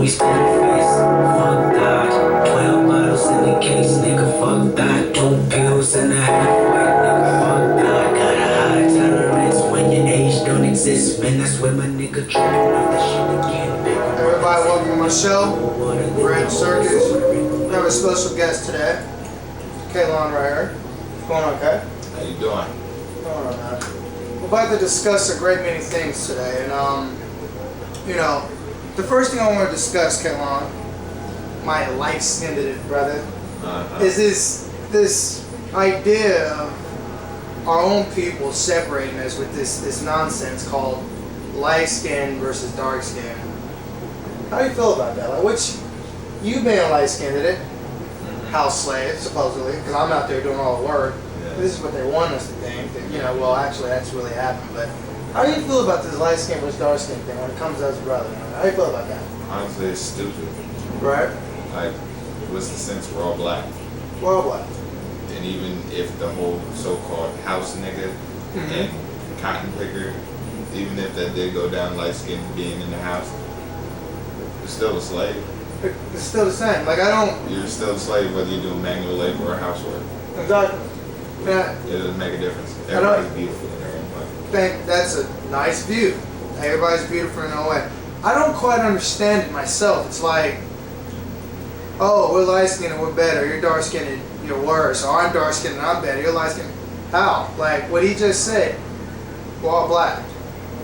we spin face. Fuck that. 12 bottles in the case, nigga. Fuck that. 2 pills and a halfway, nigga. Fuck that. Got a high tolerance when your age don't exist. Man, that's where my nigga tripping off that shit again. Everybody, welcome to my show. We're in Circus. We have a special guest today. Decaliyon right here. What's going on, okay? How you doing? What's going on, man? We're about to discuss a great many things today, and you know, the first thing I want to discuss, Decaliyon, my light-skinned brother, is this idea of our own people separating us with this nonsense called light skin versus dark skin. How do you feel about that? Like, you being light skinned, house slave supposedly, because I'm out there doing all the work. Yeah. This is what they want us to think. That, you know, well, actually, that's really happened. But how do you feel about this light skin versus dark skin thing when it comes to us brothers? How do you feel about that? Honestly, it's stupid. Right. Like, what's the sense? We're all black. We're all black. And even if the whole so-called house nigga and cotton picker, even if that did go down, light skin being in the house, you're still a slave. It's still the same. Like, You're still a slave whether you're doing manual labor or housework. Exactly. Yeah. It doesn't make a difference. Everybody's beautiful in their own way. I think that's a nice view. Everybody's beautiful in their own way. I don't quite understand it myself. It's like, oh, we're light skinned and we're better. You're dark skinned and you're worse. Or I'm dark skinned and I'm better. You're light skinned. How? Like what he just said. We're all black.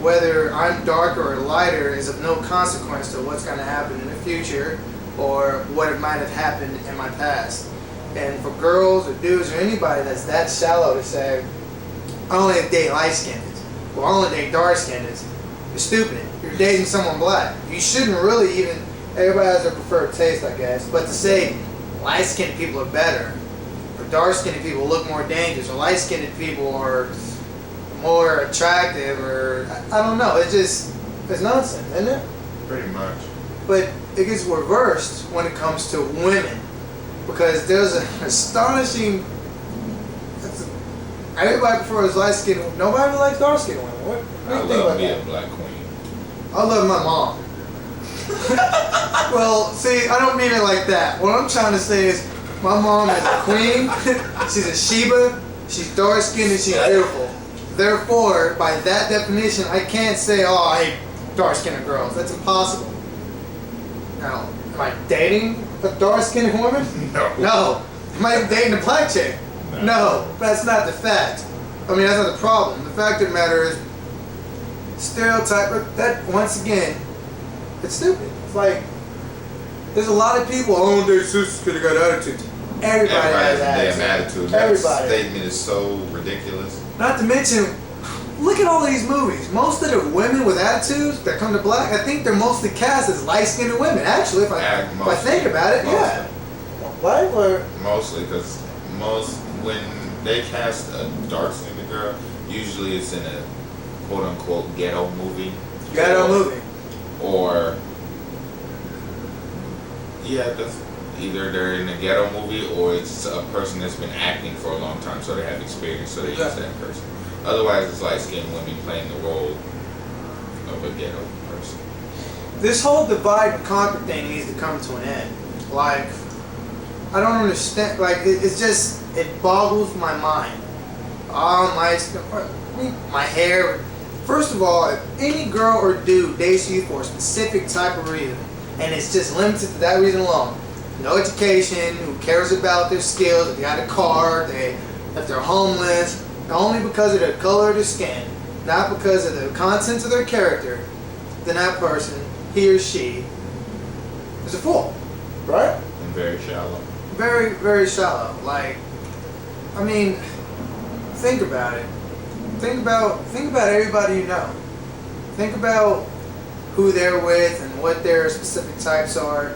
Whether I'm darker or lighter is of no consequence to what's going to happen in the future or what it might have happened in my past. And for girls or dudes or anybody that's that shallow to say, I only date light skinned or I only date dark skinned, you're stupid. You're dating someone black. You shouldn't really even, everybody has their preferred taste, I guess, but to say light skinned people are better or dark skinned people look more dangerous or light skinned people are more attractive, or I don't know. It's nonsense, isn't it? Pretty much. But it gets reversed when it comes to women, because there's an astonishing. Everybody prefers light skinned. Nobody likes dark skinned women. What do you think about that? A black queen. I love my mom. Well, see, I don't mean it like that. What I'm trying to say is, my mom is a queen. She's a Sheba. She's dark skinned and she's beautiful. Therefore, by that definition, I can't say, oh, I hate dark-skinned girls. That's impossible. Now, am I dating a dark-skinned woman? No. No. Am I dating a black chick? No. That's not the fact. I mean, that's not the problem. The fact of the matter is, stereotype, that, once again, it's stupid. It's like, there's a lot of people, oh, their sisters could have got attitudes. Everybody has a damn attitude. Everybody. That statement is so ridiculous. Not to mention, look at all these movies. Most of the women with attitudes that come to black, I think they're mostly cast as light-skinned women. Actually, if I think about it, yeah. What? Or mostly, because when they cast a dark-skinned girl, usually it's in a quote-unquote ghetto movie. Ghetto movie. Or yeah, that's either they're in a ghetto movie or it's a person that's been acting for a long time, so they have experience, so they use that person. Otherwise, it's light-skinned women playing the role of a ghetto person. This whole divide and conquer thing needs to come to an end. Like, I don't understand. Like, it's just, it boggles my mind. My hair. First of all, if any girl or dude dates you for a specific type of reason, and it's just limited to that reason alone, no education, who cares about their skills, if they got a car, if they're homeless, only because of the color of their skin, not because of the contents of their character, then that person, he or she, is a fool. Right? And very shallow. Very, very shallow. Like, I mean, think about it. Think about everybody you know. Think about who they're with and what their specific types are.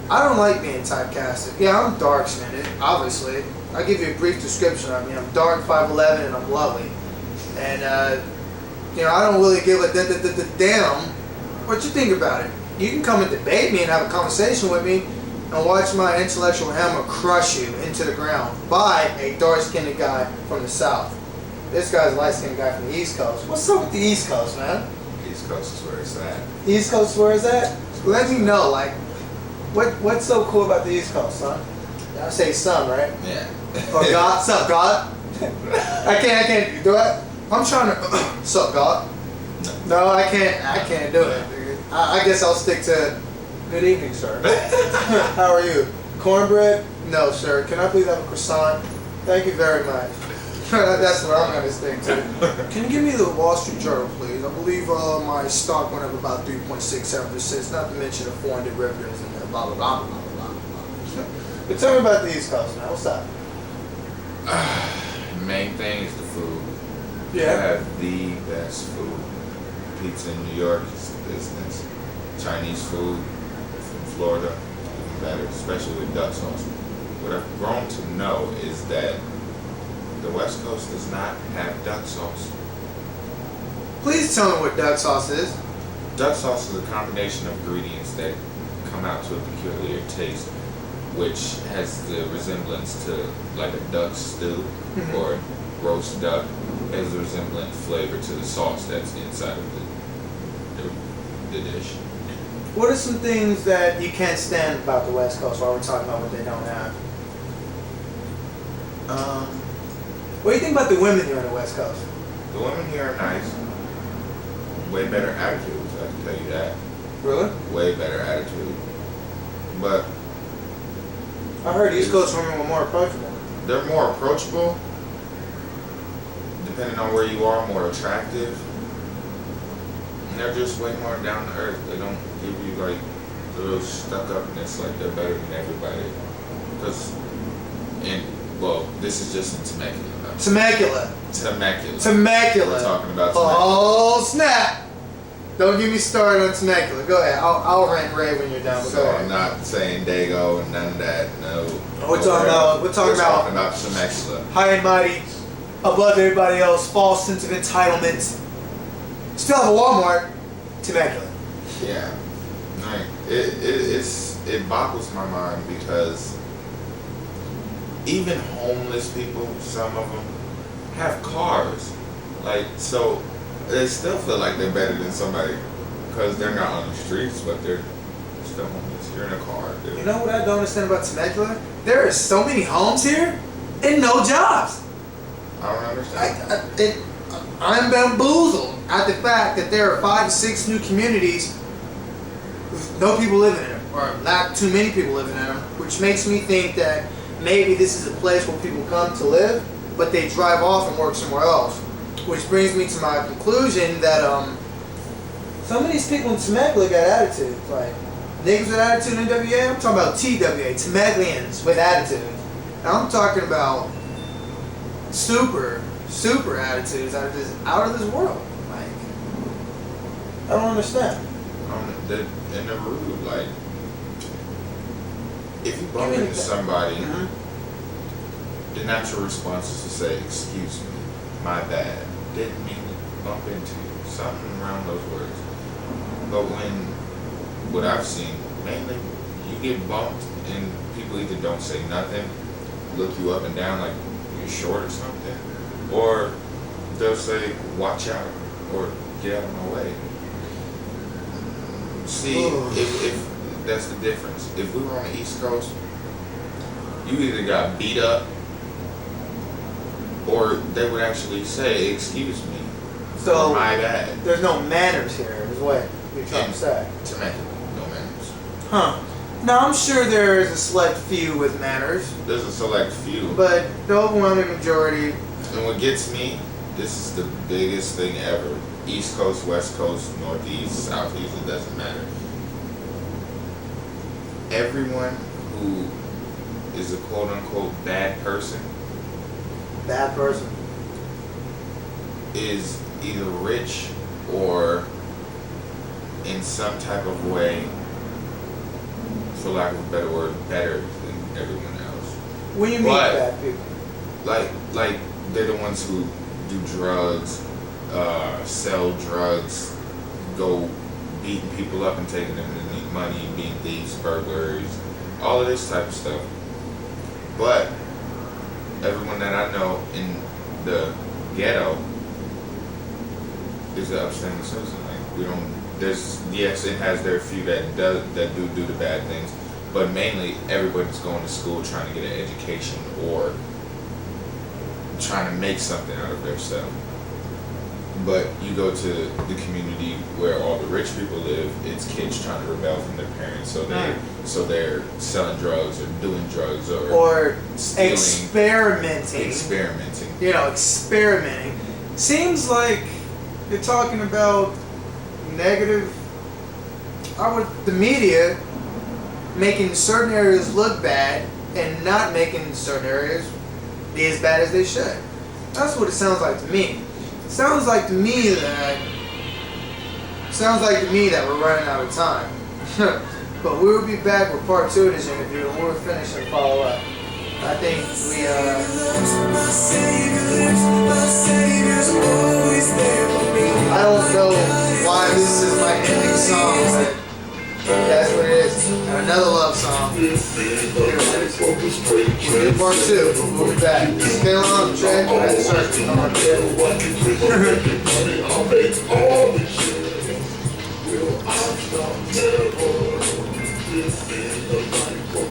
I don't like being typecasted. Yeah, I'm dark-skinned, obviously. I'll give you a brief description of me. I'm dark, 5'11", and I'm lovely. And, you know, I don't really give a damn what you think about it. You can come and debate me and have a conversation with me and watch my intellectual hammer crush you into the ground by a dark-skinned guy from the South. This guy's a light-skinned guy from the East Coast. What's up with the East Coast, man? East Coast is where it's at. East Coast is where it's at? Let me know, like, What's so cool about the East Coast, son? I say son, right? Yeah. Or God? Sup, God? I can't do it. I'm trying to. Sup, God? No, I can't do it. Dude. I guess I'll stick to. Good evening, sir. How are you? Cornbread? No, sir. Can I please have a croissant? Thank you very much. That's what I'm gonna stick to. Can you give me the Wall Street Journal, please? I believe my stock went up about 3.67%. Not to mention the foreign derivatives and the blah blah blah blah blah blah. But tell me about the East Coast, man. What's up? Main thing is the food. Yeah. You have the best food. Pizza in New York is business. Chinese food from Florida, even better, especially with duck sauce. What I've grown to know is that the West Coast does not have duck sauce. Please tell me what duck sauce is. Duck sauce is a combination of ingredients that come out to a peculiar taste, which has the resemblance to like a duck stew or roast duck. It has a resemblant flavor to the sauce that's inside of the dish. What are some things that you can't stand about the West Coast while we're talking about what they don't have? What do you think about the women here on the West Coast? The women here are nice. Way better attitudes, I can tell you that. Really? Way better attitude. But I heard East Coast women were more approachable. they're more approachable, depending on where you are, more attractive. And they're just way more down to earth. They don't give you like the little stuck upness like they're better than everybody. Because, well, this is just in Temecula. Temecula. Temecula. We're talking about Temecula. Oh, snap. Don't get me started on Temecula. Go ahead. I'll rant Ray when you're done. But So go ahead. I'm not saying Dago and none of that. No. We're talking about Temecula. high and mighty, above everybody else, false sense of entitlement. Still have a Walmart. Temecula. Yeah. Like, it boggles my mind because even homeless people, some of them, have cars. Like, so they still feel like they're better than somebody because they're not on the streets, but they're still homeless. You're in a car. Dude. You know what I don't understand about Temecula? There are so many homes here and no jobs. I don't understand. I'm bamboozled at the fact that there are 5 to 6 new communities with no people living in them, or not too many people living in them, which makes me think that maybe this is a place where people come to live, but they drive off and work somewhere else. Which brings me to my conclusion that some of these people in Temecula got attitudes. Like niggas with attitude in NWA, I'm talking about TWA, Temeculans with attitude. And I'm talking about super attitudes out of this world. Like, I don't understand. They're rude. Like, if you bump into somebody, the natural response is to say, "Excuse me, my bad. Didn't mean to bump into you." Something around those words. But what I've seen, mainly, you get bumped and people either don't say nothing, look you up and down like you're short or something, or they'll say, "Watch out," or "Get out of my way." See, if that's the difference. If we were on the East Coast, you either got beat up, or they would actually say, "Excuse me, So my bad." there's no manners here, is what you're trying to say. Temecula, no manners. Huh. Now I'm sure there is a select few with manners, There's a select few. but the overwhelming majority. And what gets me, this is the biggest thing ever. East Coast, West Coast, Northeast, Southeast, it doesn't matter. Everyone who is a quote unquote bad person is either rich or in some type of way, for lack of a better word, better than everyone else. When you meet bad people, Like they're the ones who do drugs, sell drugs, go beating people up and taking them money, being thieves, burglars, all of this type of stuff. But everyone that I know in the ghetto is an upstanding citizen. Like, we don't. Yes, it has their few that do the bad things, but mainly everybody's going to school trying to get an education or trying to make something out of themselves. But you go to the community where all the rich people live, it's kids trying to rebel from their parents, so they're selling drugs or doing drugs or stealing, experimenting. You know, experimenting. Seems like you're talking about negative. The media making certain areas look bad and not making certain areas be as bad as they should. That's what it sounds like to me. Sounds like to me that we're running out of time. But we will be back with part 2 of this interview, and we'll finish and follow up. I think we I don't know why this is my ending song, but that's what it is. Another love song. We'll do part 2. We'll be back. Decaliyon, Trey, at the Circus.